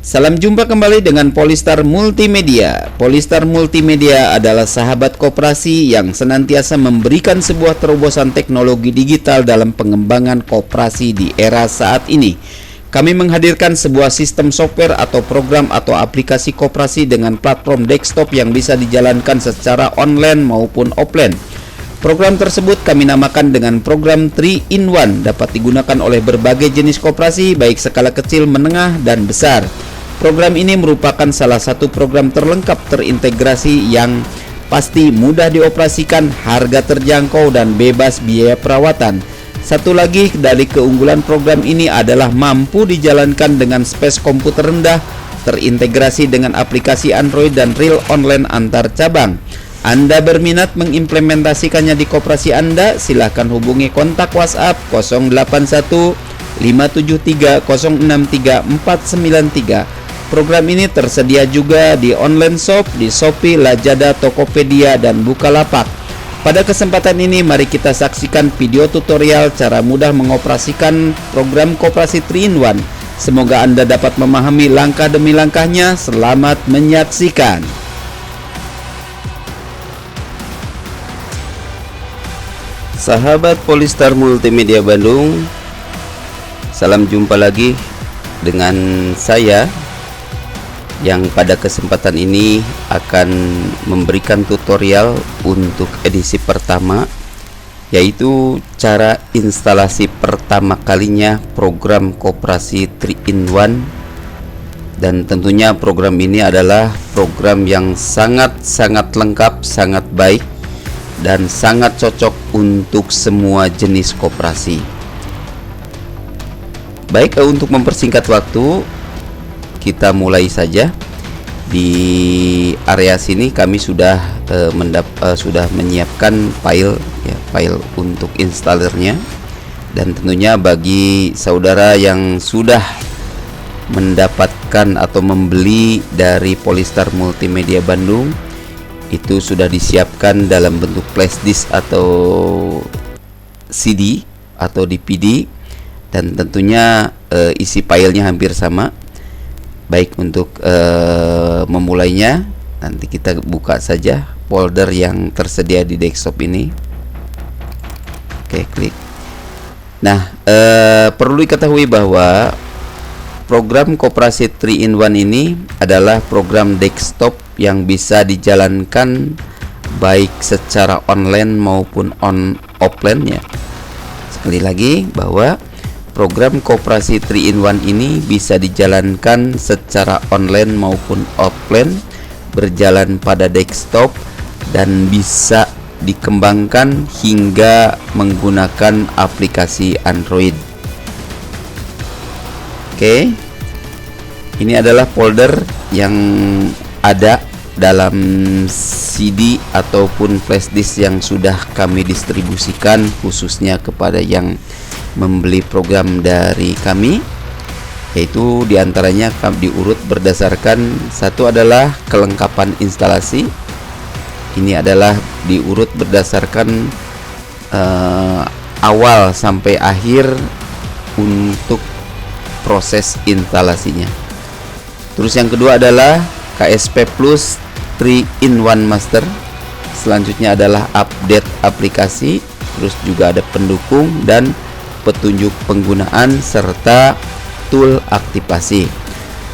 Salam jumpa kembali dengan Polystar Multimedia. Polystar Multimedia adalah sahabat koperasi yang senantiasa memberikan sebuah terobosan teknologi digital dalam pengembangan koperasi di era saat ini. Kami menghadirkan sebuah sistem software atau program atau aplikasi koperasi dengan platform desktop yang bisa dijalankan secara online maupun offline. Program tersebut kami namakan dengan program 3-in-1, dapat digunakan oleh berbagai jenis koperasi baik skala kecil, menengah, dan besar. Program ini merupakan salah satu program terlengkap terintegrasi yang pasti mudah dioperasikan, harga terjangkau, dan bebas biaya perawatan. Satu lagi dari keunggulan program ini adalah mampu dijalankan dengan space komputer rendah, terintegrasi dengan aplikasi Android dan real online antar cabang. Anda berminat mengimplementasikannya di koperasi Anda? Silahkan hubungi kontak WhatsApp 081 573 063 493. Program ini tersedia juga di online shop di Shopee, Lazada, Tokopedia, dan Bukalapak. Pada kesempatan ini mari kita saksikan video tutorial cara mudah mengoperasikan program koperasi 3-in-1. Semoga Anda dapat memahami langkah demi langkahnya. Selamat menyaksikan. Sahabat Polystar Multimedia Bandung, salam jumpa lagi dengan saya yang pada kesempatan ini akan memberikan tutorial untuk edisi pertama, yaitu cara instalasi pertama kalinya program koperasi 3-in-1. Dan tentunya program ini adalah program yang sangat lengkap, sangat baik, dan sangat cocok untuk semua jenis koperasi. Baik, untuk mempersingkat waktu, kita mulai saja. Di area sini kami sudah menyiapkan file untuk installernya. Dan tentunya bagi saudara yang sudah mendapatkan atau membeli dari Polystar Multimedia Bandung, itu sudah disiapkan dalam bentuk flashdisk atau CD atau DVD, dan tentunya isi filenya hampir sama. Baik, untuk memulainya nanti kita buka saja folder yang tersedia di desktop ini. Oke, klik. Nah, perlu diketahui bahwa program koperasi 3-in-1 ini adalah program desktop yang bisa dijalankan baik secara online maupun offline ya. Sekali lagi bahwa program koperasi 3-in-1 ini bisa dijalankan secara online maupun offline, berjalan pada desktop, dan bisa dikembangkan hingga menggunakan aplikasi Android. Oke, ini adalah folder yang ada dalam CD ataupun flashdisk yang sudah kami distribusikan khususnya kepada yang membeli program dari kami, yaitu diantaranya kami diurut berdasarkan, satu adalah kelengkapan instalasi. Ini adalah diurut berdasarkan awal sampai akhir untuk proses instalasinya. Terus yang kedua adalah KSP Plus 3-in-1 Master. Selanjutnya adalah update aplikasi. Terus juga ada pendukung dan petunjuk penggunaan serta tool aktivasi.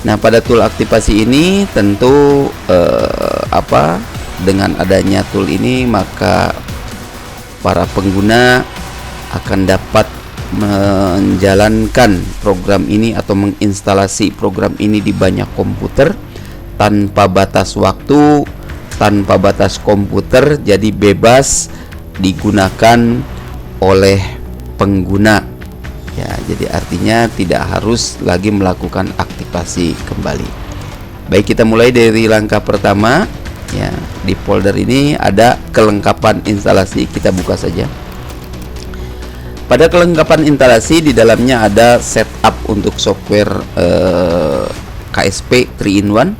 Nah, pada tool aktivasi ini tentu dengan adanya tool ini maka para pengguna akan dapat menjalankan program ini atau menginstalasi program ini di banyak komputer tanpa batas waktu, tanpa batas komputer, jadi bebas digunakan oleh pengguna ya. Jadi artinya tidak harus lagi melakukan aktivasi kembali. Baik, kita mulai dari langkah pertama ya. Di folder ini ada kelengkapan instalasi, kita buka saja. Pada kelengkapan instalasi di dalamnya ada setup untuk software KSP 3-in-1.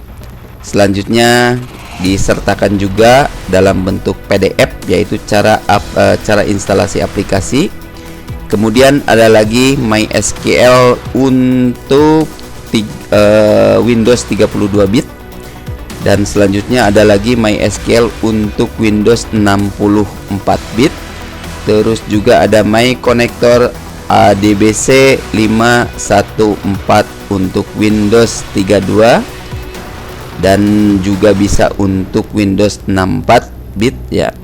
Selanjutnya disertakan juga dalam bentuk PDF, yaitu cara instalasi aplikasi. Kemudian ada lagi MySQL untuk Windows 32 bit. Dan selanjutnya ada lagi MySQL untuk Windows 64 bit. Terus juga ada MyConnector ADBC 514 untuk Windows 32 dan juga bisa untuk Windows 64 bit ya.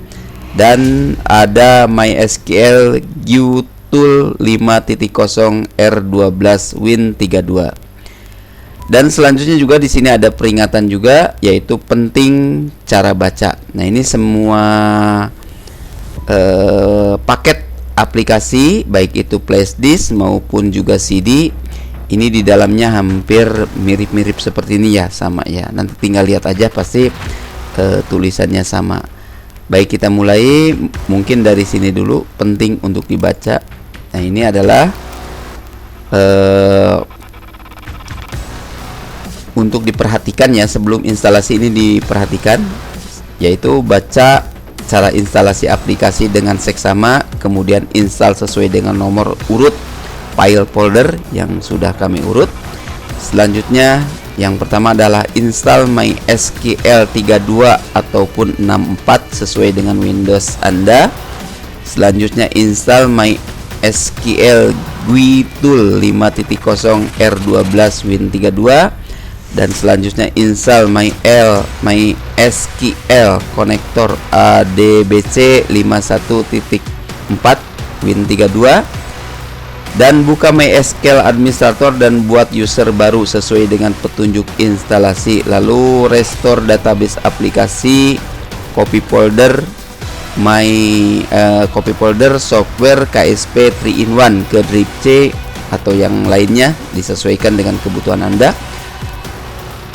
Dan ada MySQL GUTool 5.0 R12 Win32. Dan selanjutnya juga di sini ada peringatan juga, yaitu penting cara baca. Nah, ini semua paket aplikasi baik itu flash disk maupun juga CD, ini di dalamnya hampir mirip-mirip seperti ini ya, sama ya. Nanti tinggal lihat aja, pasti tulisannya sama. Baik, kita mulai mungkin dari sini dulu, penting untuk dibaca. Nah, ini adalah untuk diperhatikan ya, sebelum instalasi ini diperhatikan, yaitu baca cara instalasi aplikasi dengan seksama, kemudian install sesuai dengan nomor urut file folder yang sudah kami urut. Selanjutnya yang pertama adalah install MySQL 32 ataupun 64 sesuai dengan Windows Anda. Selanjutnya install MySQL GUTool 5.0 R12 Win32. Dan selanjutnya install MySQL Connector ADBC 51.4 Win32. Dan buka MySQL Administrator dan buat user baru sesuai dengan petunjuk instalasi. Lalu restore database aplikasi, copy folder copy folder software KSP 3-in-1 ke drive C atau yang lainnya, disesuaikan dengan kebutuhan Anda.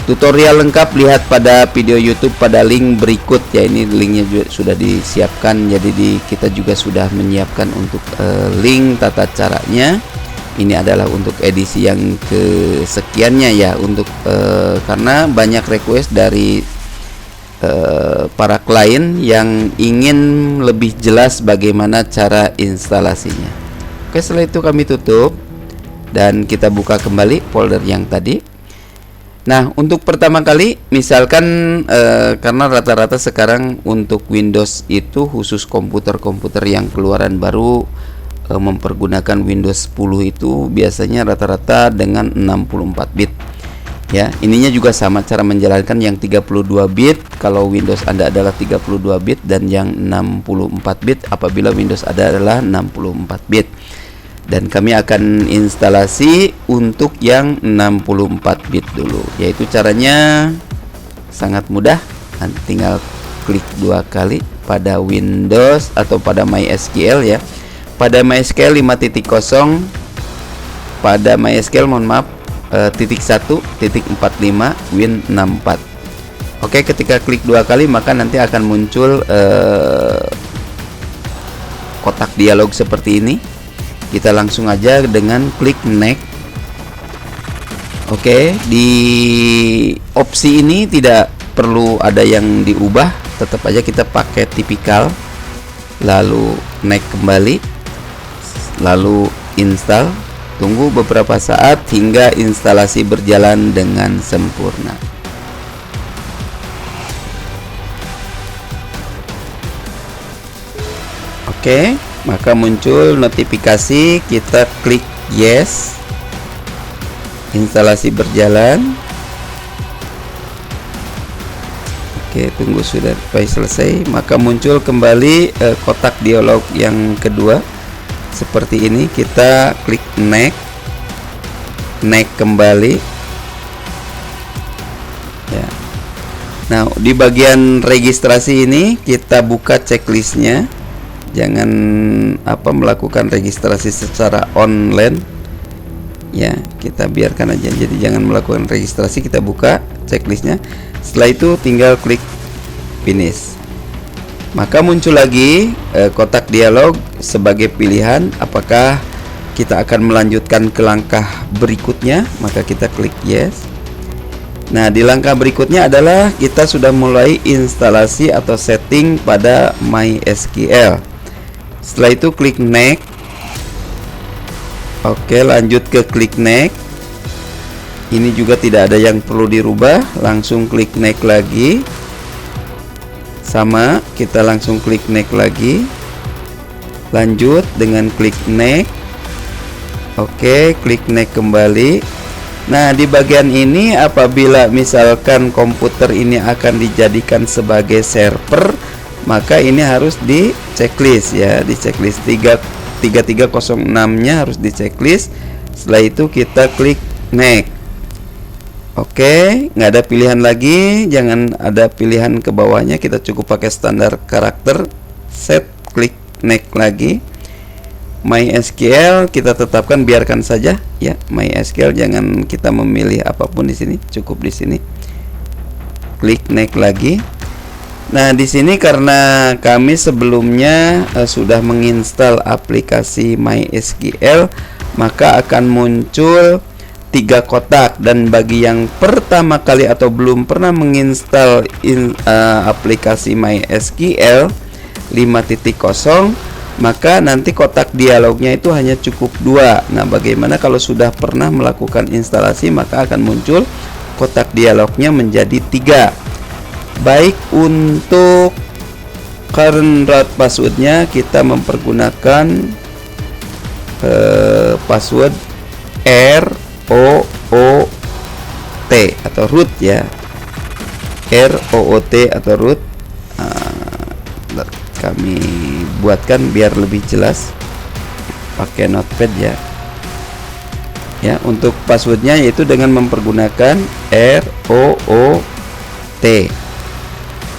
Tutorial lengkap lihat pada video YouTube pada link berikut ya. Ini linknya juga sudah disiapkan, jadi kita juga sudah menyiapkan untuk link tata caranya. Ini adalah untuk edisi yang kesekiannya ya, untuk karena banyak request dari para klien yang ingin lebih jelas bagaimana cara instalasinya. Oke, setelah itu kami tutup dan kita buka kembali folder yang tadi. Nah, untuk pertama kali misalkan karena rata-rata sekarang untuk Windows itu khusus komputer-komputer yang keluaran baru mempergunakan Windows 10 itu biasanya rata-rata dengan 64 bit. Ya, ininya juga sama cara menjalankan, yang 32 bit kalau Windows Anda adalah 32 bit dan yang 64 bit apabila Windows Anda adalah 64 bit. Dan kami akan instalasi untuk yang 64 bit dulu, yaitu caranya sangat mudah. Tinggal klik 2 kali pada Windows atau pada MySQL ya. Pada MySQL 5.0, pada MySQL .1.45 Win64. Oke, ketika klik 2 kali maka nanti akan muncul kotak dialog seperti ini. Kita langsung aja dengan klik next. Oke, di opsi ini tidak perlu ada yang diubah, tetap aja kita pakai tipikal. Lalu next kembali, lalu install. Tunggu beberapa saat hingga instalasi berjalan dengan sempurna. Oke, maka muncul notifikasi, kita klik yes. Instalasi berjalan. Oke, tunggu sudah selesai, maka muncul kembali kotak dialog yang kedua seperti ini. Kita klik next kembali ya. Nah, di bagian registrasi ini kita buka checklistnya. Jangan melakukan registrasi secara online ya, kita biarkan aja. Jadi jangan melakukan registrasi, kita buka checklistnya. Setelah itu tinggal klik finish, maka muncul lagi kotak dialog sebagai pilihan apakah kita akan melanjutkan ke langkah berikutnya. Maka kita klik yes. Nah, di langkah berikutnya adalah kita sudah mulai instalasi atau setting pada MySQL. Setelah itu klik next. Oke, lanjut ke klik next. Ini juga tidak ada yang perlu dirubah, langsung klik next lagi. Sama, kita langsung klik next lagi. Lanjut dengan klik next. Oke, klik next kembali. Nah, di bagian ini apabila misalkan komputer ini akan dijadikan sebagai server, maka ini harus di checklist ya, di checklist 3306-nya harus di checklist. Setelah itu kita klik next. Oke, nggak ada pilihan lagi, jangan ada pilihan ke bawahnya, kita cukup pakai standar karakter. Set, klik next lagi. MySQL kita tetapkan, biarkan saja ya. MySQL jangan kita memilih apapun di sini, cukup di sini. Klik next lagi. Nah, di sini karena kami sebelumnya sudah menginstal aplikasi MySQL, maka akan muncul 3 kotak, dan bagi yang pertama kali atau belum pernah menginstal aplikasi MySQL 5.0, maka nanti kotak dialognya itu hanya cukup 2. Nah, bagaimana kalau sudah pernah melakukan instalasi, maka akan muncul kotak dialognya menjadi 3. Baik, untuk current root passwordnya kita mempergunakan password ROOT atau root ya, ROOT atau root. Kami buatkan biar lebih jelas pakai notepad ya. Ya, untuk passwordnya yaitu dengan mempergunakan ROOT.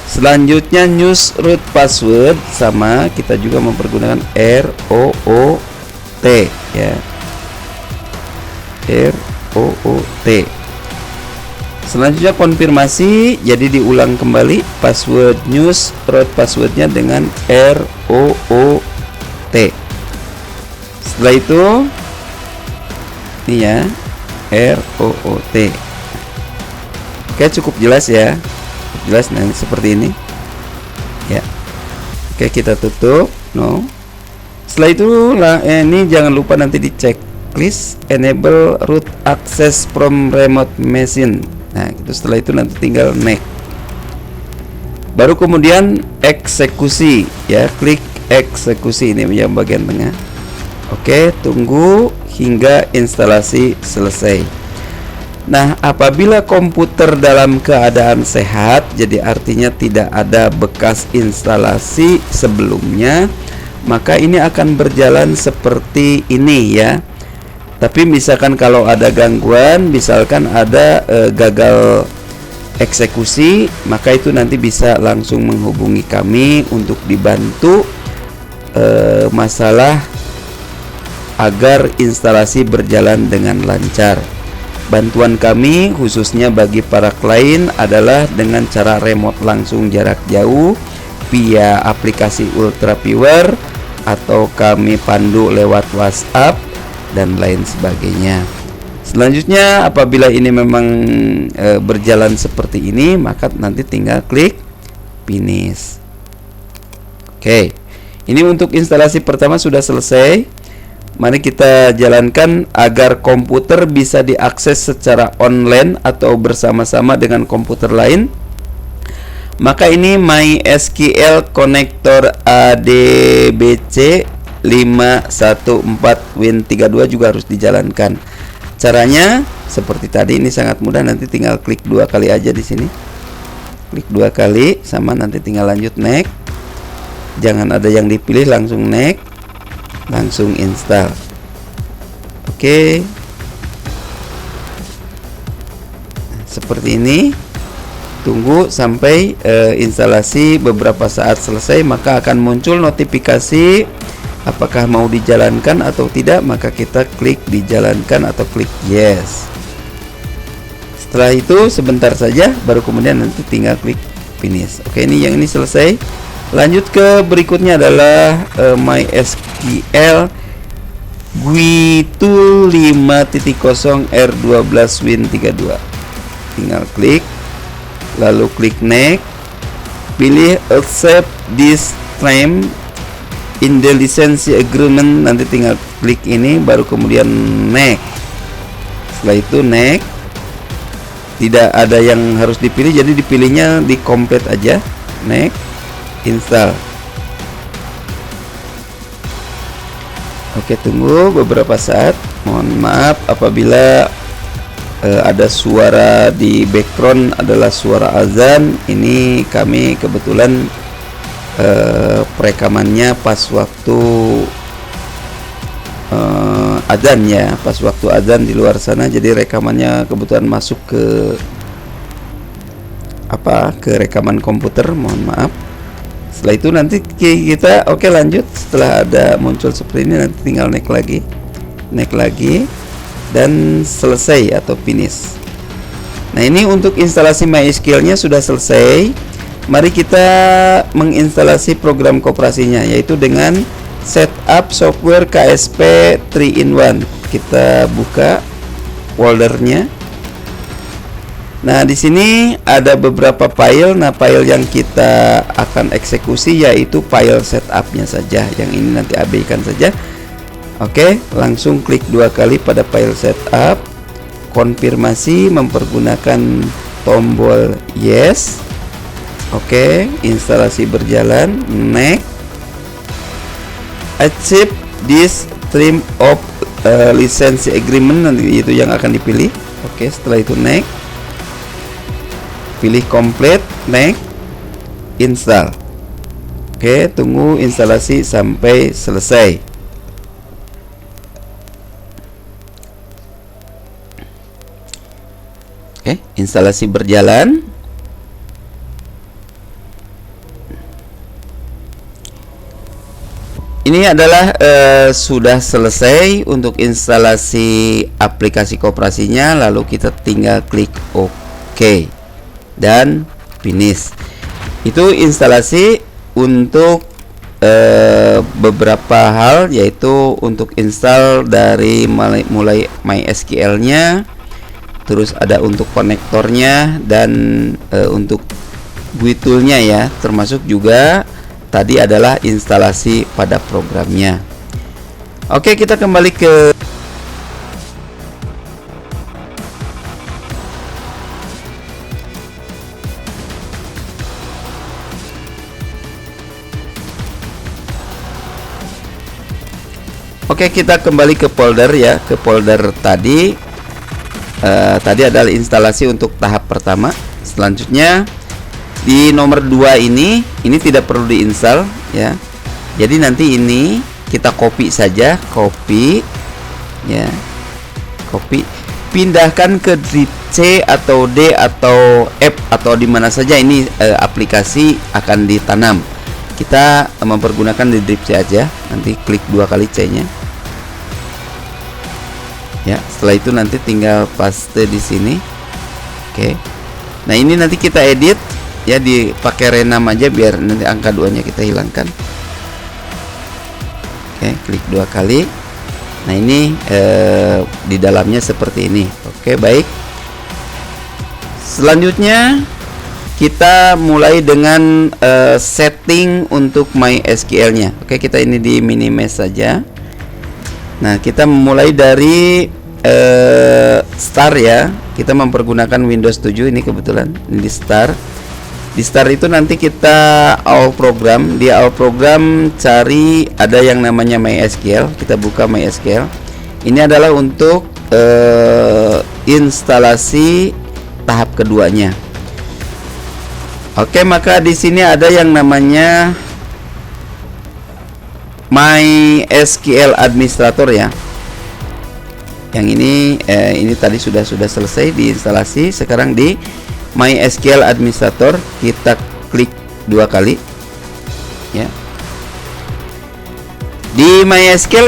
Selanjutnya news root password, sama, kita juga mempergunakan ROOT ya, ROOT. Selanjutnya konfirmasi, jadi diulang kembali password news root passwordnya dengan ROOT. Setelah itu ini ya, ROOT. Oke, cukup jelas ya, jelas. Nah, seperti ini ya. Oke, kita tutup. No. Setelah itu ini jangan lupa nanti dicek checklist enable root access from remote machine. Nah, itu setelah itu nanti tinggal next. Baru kemudian eksekusi ya, klik eksekusi, ini yang bagian tengah. Oke, tunggu hingga instalasi selesai. Nah, apabila komputer dalam keadaan sehat, jadi artinya tidak ada bekas instalasi sebelumnya, maka ini akan berjalan seperti ini ya. Tapi misalkan kalau ada gangguan, misalkan ada gagal eksekusi, maka itu nanti bisa langsung menghubungi kami untuk dibantu masalah agar instalasi berjalan dengan lancar. Bantuan kami khususnya bagi para klien adalah dengan cara remote langsung jarak jauh via aplikasi UltraViewer, atau kami pandu lewat WhatsApp dan lain sebagainya. Selanjutnya apabila ini memang berjalan seperti ini, maka nanti tinggal klik finish. Oke, ini untuk instalasi pertama sudah selesai. Mari kita jalankan agar komputer bisa diakses secara online atau bersama-sama dengan komputer lain. Maka ini MySQL Connector ADBC 514 Win32 juga harus dijalankan. Caranya seperti tadi, ini sangat mudah, nanti tinggal klik 2 kali aja di sini. Klik 2 kali, sama, nanti tinggal lanjut next. Jangan ada yang dipilih, langsung next, langsung install. Oke. Seperti ini. Tunggu sampai instalasi beberapa saat selesai, maka akan muncul notifikasi apakah mau dijalankan atau tidak. Maka kita klik dijalankan atau klik yes. Setelah itu sebentar saja, baru kemudian nanti tinggal klik finish. Oke, ini yang ini selesai. Lanjut ke berikutnya adalah MySQL GUI Tool 5.0 R12 Win32. Tinggal klik, lalu klik next, pilih accept this term in the license agreement, nanti tinggal klik ini, baru kemudian next. Setelah itu next, tidak ada yang harus dipilih, jadi dipilihnya di complete aja. Next, install. Oke, tunggu beberapa saat. Mohon maaf apabila ada suara di background adalah suara azan. Ini kami kebetulan perekamannya pas waktu azan ya, pas waktu azan di luar sana, jadi rekamannya kebetulan masuk ke rekaman komputer, mohon maaf. Setelah itu nanti kita lanjut. Setelah ada muncul seperti ini, nanti tinggal naik lagi dan selesai atau finish. Nah, ini untuk instalasi MySQL-nya sudah selesai. Mari kita menginstalasi program koperasinya, yaitu dengan setup software KSP 3-in-1. Kita buka foldernya. Nah, di sini ada beberapa file. Nah, file yang kita akan eksekusi yaitu file setupnya saja. Yang ini nanti abaikan saja. Oke, langsung klik 2 kali pada file setup. Konfirmasi mempergunakan tombol yes. Oke, instalasi berjalan. Next. Achieve this stream of license agreement, nanti itu yang akan dipilih. Oke, setelah itu next, pilih complete, next, install. Oke, tunggu instalasi sampai selesai. Oke, instalasi berjalan. Ini adalah sudah selesai untuk instalasi aplikasi koperasinya. Lalu kita tinggal klik OK dan finish. Itu instalasi untuk beberapa hal, yaitu untuk install dari mulai MySQL-nya, terus ada untuk konektornya, dan untuk GUI tool-nya ya, termasuk juga tadi adalah instalasi pada programnya. Oke, kita kembali ke folder ya, ke folder tadi. Tadi adalah instalasi untuk tahap pertama. Selanjutnya di nomor 2 ini tidak perlu diinstal ya. Jadi nanti ini kita copy saja, copy ya. Copy, pindahkan ke drive C atau D atau F atau di mana saja ini aplikasi akan ditanam. Kita mempergunakan di drive C aja. Nanti klik 2 kali C-nya. Ya, setelah itu nanti tinggal paste di sini. Oke. Nah, ini nanti kita edit ya, dipakai renam aja biar nanti angka 2-nya kita hilangkan. Oke, klik 2 kali. Nah, ini di dalamnya seperti ini. Oke, baik. Selanjutnya kita mulai dengan setting untuk MySQL-nya. Oke, kita ini di minimize saja. Nah, kita mulai dari start ya. Kita mempergunakan Windows 7 ini kebetulan. Ini di start. Di start itu nanti kita all program. Di all program cari ada yang namanya MySQL. Kita buka MySQL. Ini adalah untuk instalasi tahap keduanya. Oke, maka di sini ada yang namanya MySQL Administrator ya. Yang ini tadi sudah selesai diinstalasi. Sekarang di MySQL Administrator kita klik 2 kali ya. Di MySQL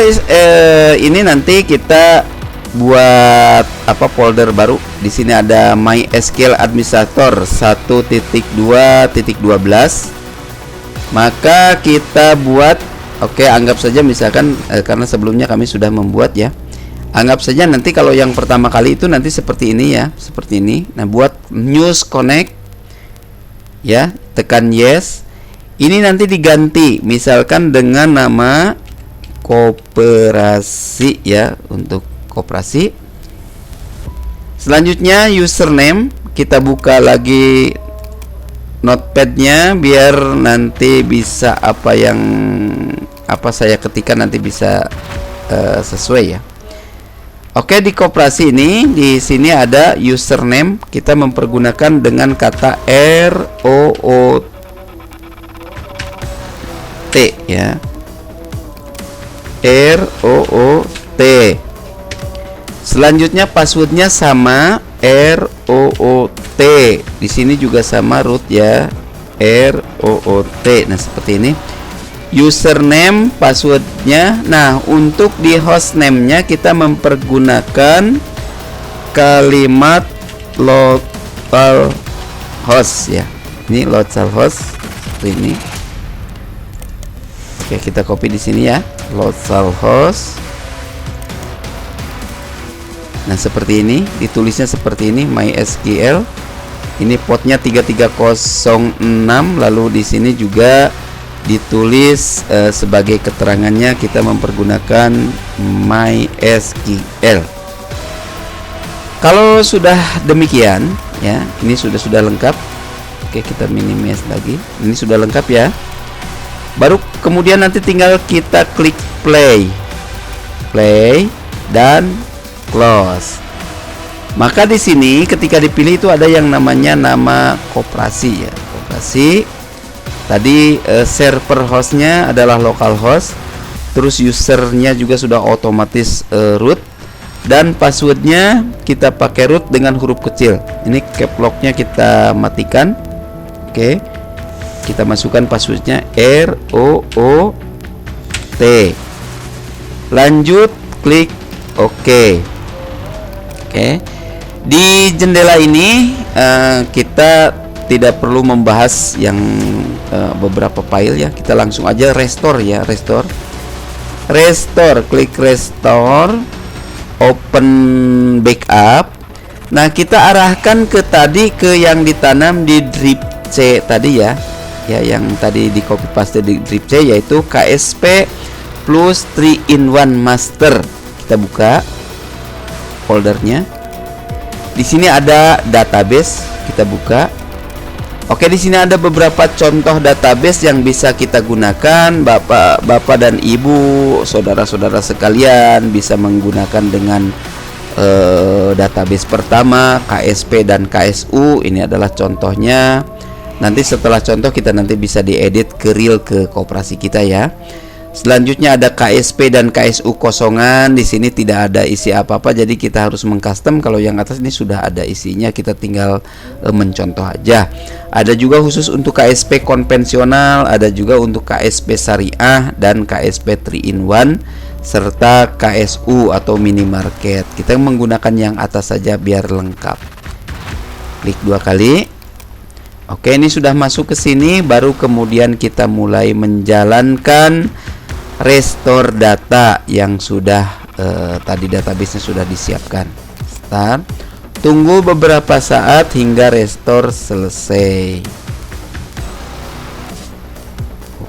ini nanti kita buat folder baru. Di sini ada MySQL Administrator 1.2.12. Maka kita buat, anggap saja misalkan karena sebelumnya kami sudah membuat ya. Anggap saja nanti kalau yang pertama kali itu nanti seperti ini ya, seperti ini. Nah, buat news connect ya, tekan yes. Ini nanti diganti misalkan dengan nama koperasi ya, untuk koperasi. Selanjutnya username, kita buka lagi notepadnya biar nanti bisa apa saya ketikkan nanti bisa sesuai ya. Oke, di koperasi ini di sini ada username, kita mempergunakan dengan kata ROOT ya. ROOT. Selanjutnya passwordnya sama, ROOT. Di sini juga sama root ya, ROOT. Nah, seperti ini. Username, passwordnya. Nah, untuk di hostname-nya kita mempergunakan kalimat localhost ya. Ini localhost seperti ini. Oke, kita copy di sini ya, localhost. Nah, seperti ini, ditulisnya seperti ini, MySQL. Ini portnya 3306, lalu di sini juga ditulis sebagai keterangannya kita mempergunakan MySQL. Kalau sudah demikian ya, ini sudah lengkap. Oke, kita minimize lagi. Ini sudah lengkap ya. Baru kemudian nanti tinggal kita klik play dan close. Maka di sini ketika dipilih itu ada yang namanya nama koperasi ya, koperasi. Tadi server hostnya adalah localhost, terus usernya juga sudah otomatis root, dan passwordnya kita pakai root dengan huruf kecil. Ini caps locknya kita matikan. Oke, kita masukkan passwordnya ROOT. Lanjut, klik OK. Oke, di jendela ini kita tidak perlu membahas yang beberapa file ya, kita langsung aja restore ya, restore, klik restore, open backup. Nah, kita arahkan ke yang ditanam di drive C tadi ya, yang tadi di copy paste di drive C, yaitu KSP plus 3-in-1 master. Kita buka foldernya. Di sini ada database, kita buka. Oke, di sini ada beberapa contoh database yang bisa kita gunakan. Bapak dan Ibu, saudara-saudara sekalian bisa menggunakan dengan database pertama, KSP dan KSU. Ini adalah contohnya. Nanti setelah contoh kita nanti bisa diedit ke real ke koperasi kita ya. Selanjutnya ada KSP dan KSU kosongan. Di sini tidak ada isi apa-apa, jadi kita harus mengcustom. Kalau yang atas ini sudah ada isinya, kita tinggal mencontoh aja. Ada juga khusus untuk KSP konvensional, ada juga untuk KSP syariah dan KSP 3-in-1 serta KSU atau minimarket. Kita menggunakan yang atas saja biar lengkap. Klik 2 kali. Oke, ini sudah masuk ke sini, baru kemudian kita mulai menjalankan restore data yang sudah tadi database-nya sudah disiapkan. Start. Tunggu beberapa saat hingga restore selesai.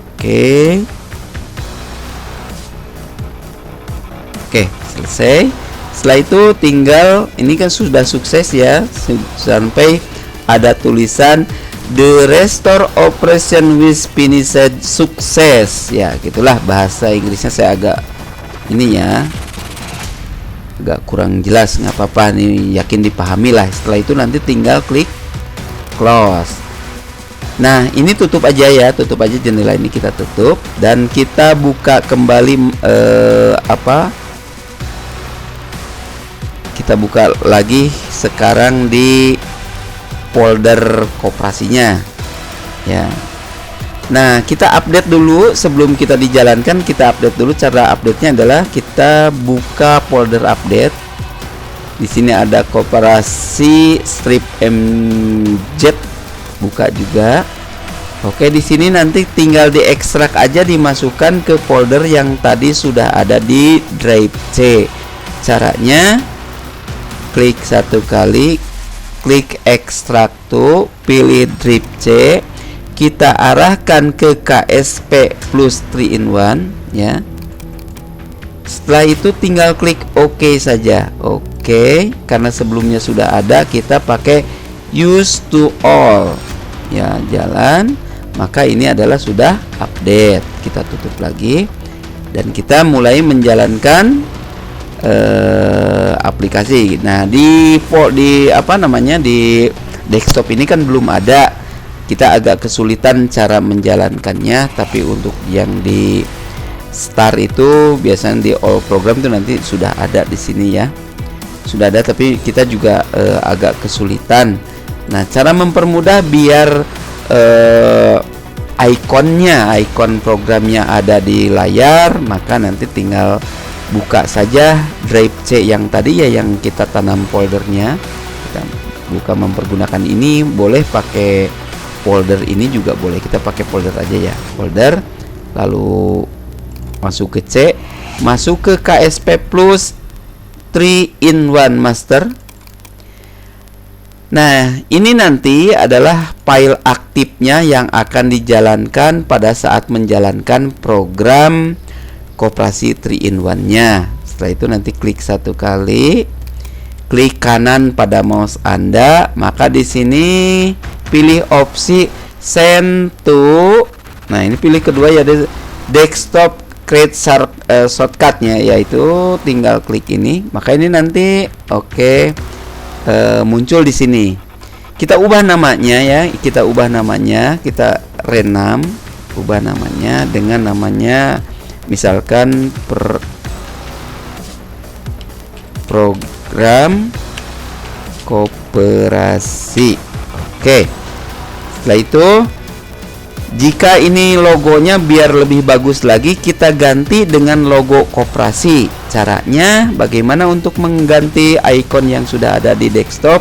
Oke, selesai. Setelah itu tinggal, ini kan sudah sukses ya, sampai ada tulisan The restore operation with finished success. Ya, gitulah bahasa Inggrisnya, saya agak ini ya, agak kurang jelas, nggak apa-apa nih, yakin dipahami lah. Setelah itu nanti tinggal klik close. Nah, ini tutup aja ya, tutup aja jendela ini, kita tutup dan kita buka kembali kita buka lagi sekarang di folder koperasinya ya. Nah, kita update dulu sebelum kita dijalankan. Kita update dulu. Cara update-nya adalah kita buka folder update. Di sini ada koperasi strip MZ, buka juga. Oke, di sini nanti tinggal diekstrak aja, dimasukkan ke folder yang tadi sudah ada di drive C. Caranya klik 1 kali, klik ekstrak to, pilih drive C, kita arahkan ke KSP plus 3-in-1 ya. Setelah itu tinggal klik OK saja. OK, Oke, karena sebelumnya sudah ada, kita pakai use to all ya, jalan. Maka ini adalah sudah update. Kita tutup lagi dan kita mulai menjalankan aplikasi. Nah, di desktop ini kan belum ada. Kita agak kesulitan cara menjalankannya, tapi untuk yang di start itu biasanya di all program itu nanti sudah ada di sini ya. Sudah ada, tapi kita juga agak kesulitan. Nah, cara mempermudah biar ikon programnya ada di layar, maka nanti tinggal buka saja drive C yang tadi ya, yang kita tanam foldernya. Kita buka mempergunakan ini, boleh pakai folder ini juga boleh. Kita pakai folder aja ya, folder, lalu masuk ke C, masuk ke KSP Plus 3-in-1 Master. Nah, ini nanti adalah file aktifnya yang akan dijalankan pada saat menjalankan program Koperasi 3-in-1-nya. Setelah itu nanti klik satu kali, klik kanan pada mouse Anda, maka di sini pilih opsi send to. Nah, ini pilih kedua ya, desktop create shortcutnya, yaitu tinggal klik ini. Maka ini nanti muncul di sini. Kita ubah namanya ya, kita renam, ubah namanya dengan namanya misalkan program koperasi. Setelah itu, jika ini logonya biar lebih bagus lagi, kita ganti dengan logo koperasi. Caranya bagaimana untuk mengganti ikon yang sudah ada di desktop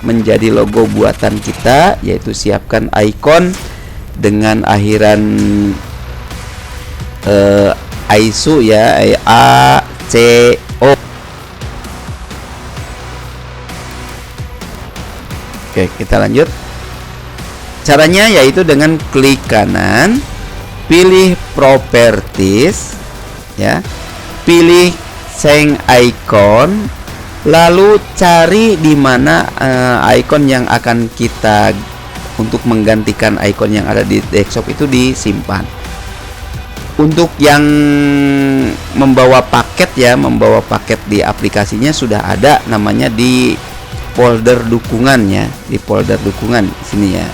menjadi logo buatan kita, yaitu siapkan ikon dengan akhiran ISO ya, ACO. Kita lanjut. Caranya yaitu dengan klik kanan, pilih properties ya, pilih change icon, lalu cari di mana icon yang akan kita untuk menggantikan icon yang ada di desktop itu disimpan. Untuk yang membawa paket ya, membawa paket di aplikasinya sudah ada namanya di folder dukungan ya, di folder dukungan sini ya.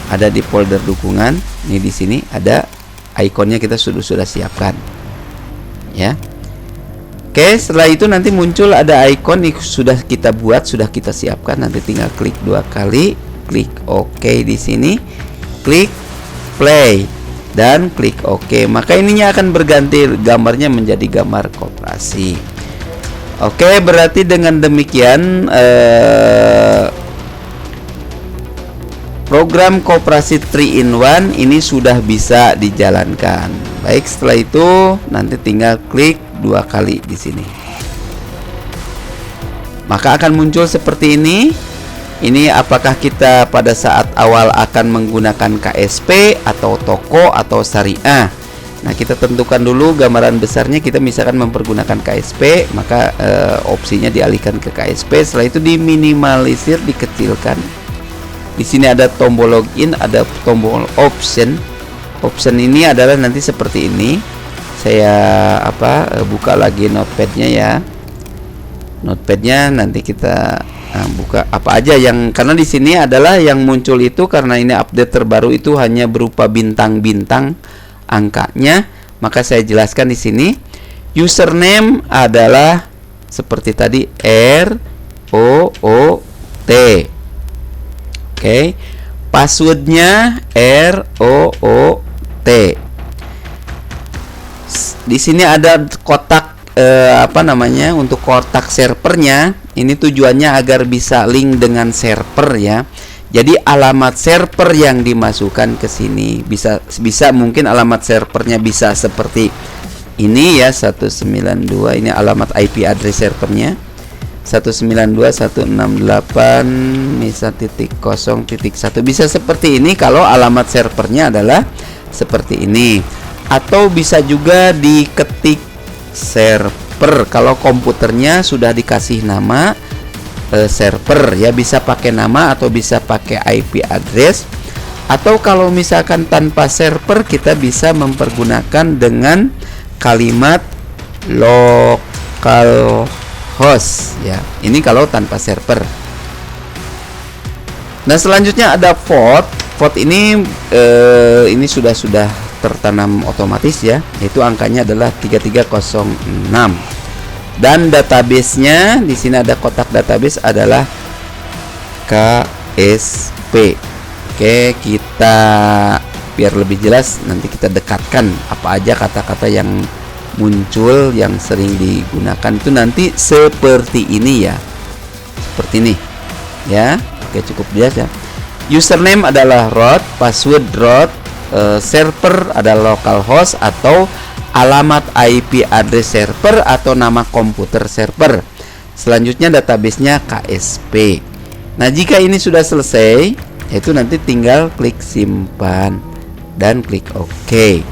Ada di folder dukungan. Ini di sini ada ikonnya, kita sudah siapkan. Ya. Oke, setelah itu nanti muncul ada ikon sudah kita buat, sudah kita siapkan. Nanti tinggal klik dua kali, klik OK di sini, klik play dan klik OK. Maka ininya akan berganti gambarnya menjadi gambar koperasi. Oke, berarti dengan demikian program Koperasi 3-in-1 ini sudah bisa dijalankan. Baik, setelah itu nanti tinggal klik dua kali di sini. Maka akan muncul seperti ini. Ini apakah kita pada saat awal akan menggunakan KSP atau toko atau syariah. Nah, kita tentukan dulu gambaran besarnya. Kita misalkan mempergunakan KSP, maka opsinya dialihkan ke KSP. Setelah itu diminimalisir, dikecilkan. Di sini ada tombol login, ada tombol option. Option ini adalah nanti seperti ini. Saya buka lagi notepadnya ya. Notepadnya nanti kita buka apa aja yang, karena di sini adalah yang muncul itu karena ini update terbaru itu hanya berupa bintang-bintang angkanya, maka saya jelaskan di sini. Username adalah seperti tadi ROOT. Oke. Passwordnya ROOT. Di sini ada kotak untuk kotak servernya. Ini tujuannya agar bisa link dengan server ya. Jadi alamat server yang dimasukkan ke sini bisa mungkin alamat servernya bisa seperti ini ya, 192. Ini alamat IP address servernya 192.168.0.1. Bisa seperti ini kalau alamat servernya adalah seperti ini. Atau bisa juga diketik server server. Kalau komputernya sudah dikasih nama server ya, bisa pakai nama atau bisa pakai IP address. Atau kalau misalkan tanpa server, kita bisa mempergunakan dengan kalimat localhost ya. Ini kalau tanpa server. Nah, selanjutnya ada port. Port ini sudah tertanam otomatis ya, yaitu angkanya adalah 3306. Dan database-nya di sini ada kotak database adalah KSP. Oke, kita biar lebih jelas nanti kita dekatkan apa aja kata-kata yang muncul yang sering digunakan itu nanti seperti ini ya. Seperti ini. Ya. Oke, cukup jelas ya. Username adalah root, password root, server adalah localhost atau alamat IP address server atau nama komputer server. Selanjutnya database-nya KSP. Nah, jika ini sudah selesai, itu nanti tinggal klik simpan dan klik OK.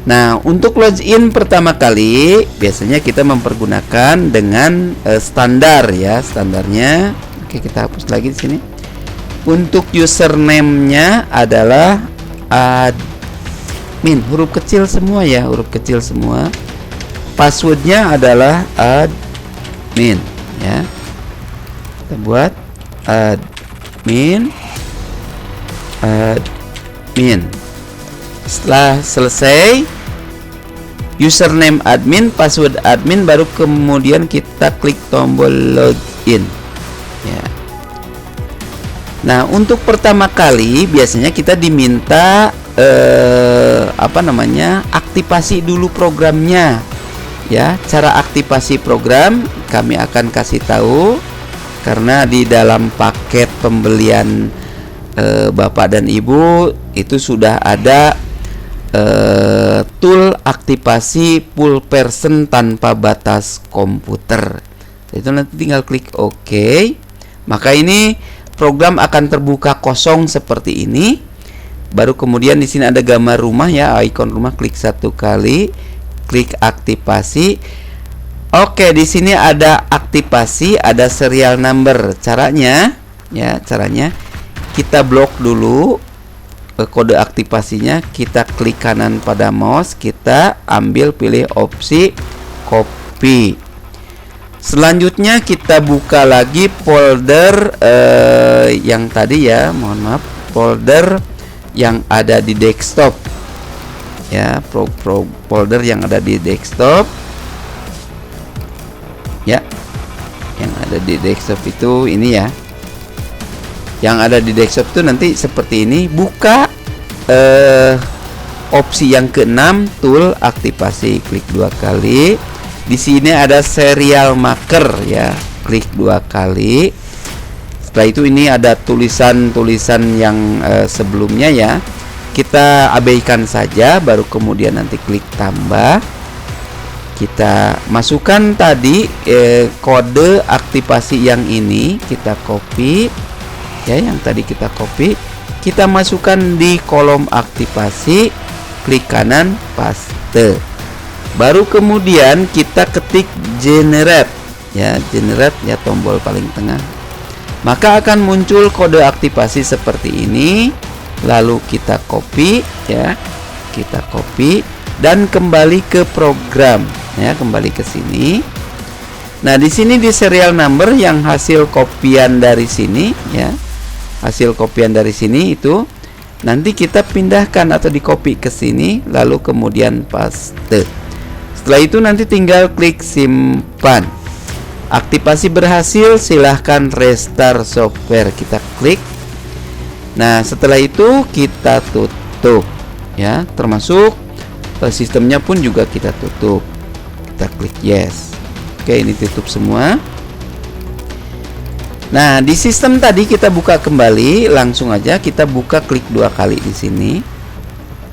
Nah, untuk login pertama kali biasanya kita mempergunakan dengan standar ya, standarnya. Oke, kita hapus lagi di sini. Untuk username-nya adalah admin, huruf kecil semua ya, huruf kecil semua. Passwordnya adalah admin ya. Kita buat admin. Setelah selesai username admin, password admin, baru kemudian kita klik tombol login ya. Nah, untuk pertama kali biasanya kita diminta aktivasi dulu programnya ya. Cara aktivasi program kami akan kasih tahu karena di dalam paket pembelian Bapak dan Ibu itu sudah ada tool aktivasi full person tanpa batas komputer. Itu nanti tinggal klik OK. Maka ini program akan terbuka kosong seperti ini. Baru kemudian di sini ada gambar rumah ya, ikon rumah, klik satu kali, klik aktivasi. Oke, di sini ada aktivasi, ada serial number. Caranya kita blok dulu kode aktivasinya, kita klik kanan pada mouse, kita ambil pilih opsi copy. Selanjutnya kita buka lagi folder yang tadi ya, mohon maaf, folder yang ada di desktop ya, folder yang ada di desktop ya, yang ada di desktop itu ini ya, yang ada di desktop itu nanti seperti ini. Buka opsi yang keenam, tool aktivasi, klik 2 kali. Di sini ada serial marker ya, klik 2 kali. Setelah itu ini ada tulisan-tulisan yang sebelumnya ya, kita abaikan saja, baru kemudian nanti klik tambah. Kita masukkan tadi kode aktivasi yang ini, kita copy ya, yang tadi kita copy, kita masukkan di kolom aktivasi, klik kanan paste. Baru kemudian kita ketik generate ya, generate ya, tombol paling tengah. Maka akan muncul kode aktivasi seperti ini. Lalu kita copy ya, kita copy dan kembali ke program ya, kembali ke sini. Nah, di sini di serial number yang hasil kopian dari sini ya, hasil kopian dari sini itu nanti kita pindahkan atau di copy ke sini, lalu kemudian paste. Setelah itu nanti tinggal klik simpan. Aktivasi berhasil, silahkan restart software, kita klik. Nah, setelah itu kita tutup ya, termasuk sistemnya pun juga kita tutup. Kita klik yes. Oke, ini tutup semua. Nah, di sistem tadi kita buka kembali, langsung aja kita buka, klik 2 kali di sini.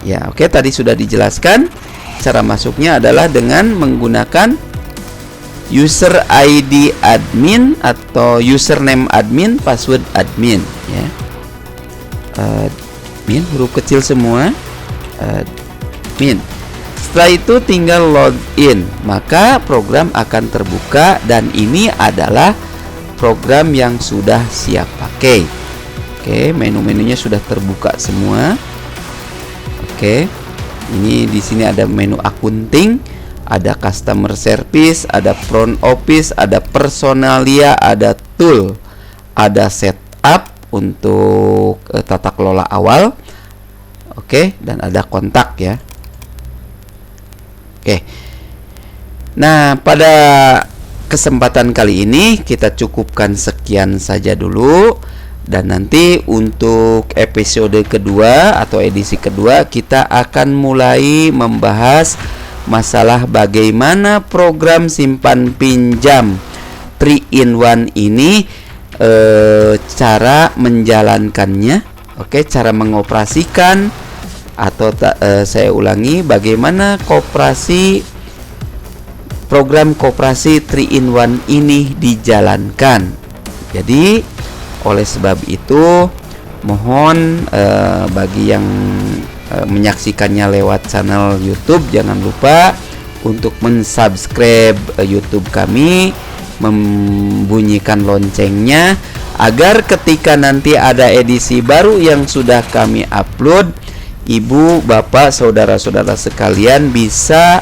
Ya, oke, tadi sudah dijelaskan. Cara masuknya adalah dengan menggunakan user ID admin atau username admin, password admin ya. Admin huruf kecil semua, admin. Setelah itu tinggal login, maka program akan terbuka dan ini adalah program yang sudah siap pakai. Oke, menu-menunya sudah terbuka semua. Oke. Ini di sini ada menu akunting, ada customer service, ada front office, ada personalia, ada tool, ada setup untuk tata kelola awal. Oke, dan ada kontak ya. Oke. Nah, pada kesempatan kali ini kita cukupkan sekian saja dulu. Dan nanti untuk episode kedua atau edisi kedua kita akan mulai membahas masalah bagaimana program simpan pinjam 3-in-1 ini cara menjalankannya, oke, cara mengoperasikan atau saya ulangi, bagaimana program koperasi 3-in-1 ini dijalankan. Jadi oleh sebab itu mohon bagi yang menyaksikannya lewat channel YouTube jangan lupa untuk mensubscribe YouTube kami, membunyikan loncengnya agar ketika nanti ada edisi baru yang sudah kami upload, ibu, bapak, saudara-saudara sekalian bisa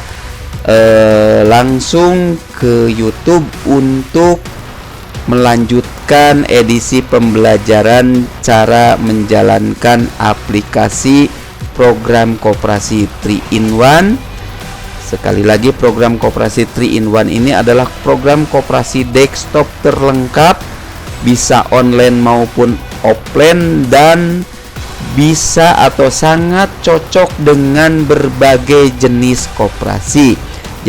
langsung ke YouTube untuk melanjutkan edisi pembelajaran cara menjalankan aplikasi program koperasi 3-in-1. Sekali lagi, program koperasi 3-in-1 ini adalah program koperasi desktop terlengkap, bisa online maupun offline, dan bisa atau sangat cocok dengan berbagai jenis koperasi.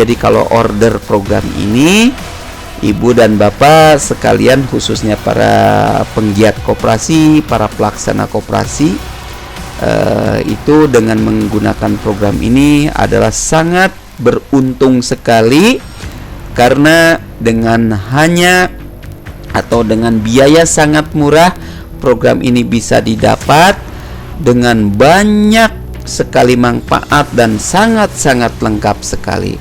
Jadi kalau order program ini, ibu dan bapak sekalian, khususnya para penggiat koperasi, para pelaksana koperasi, itu dengan menggunakan program ini adalah sangat beruntung sekali, karena dengan hanya atau dengan biaya sangat murah program ini bisa didapat dengan banyak sekali manfaat dan sangat-sangat lengkap sekali.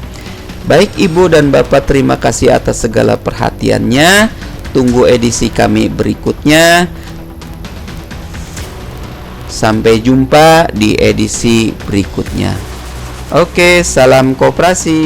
Baik ibu dan bapak, terima kasih atas segala perhatiannya. Tunggu edisi kami berikutnya. Sampai jumpa di edisi berikutnya. Oke, salam koperasi.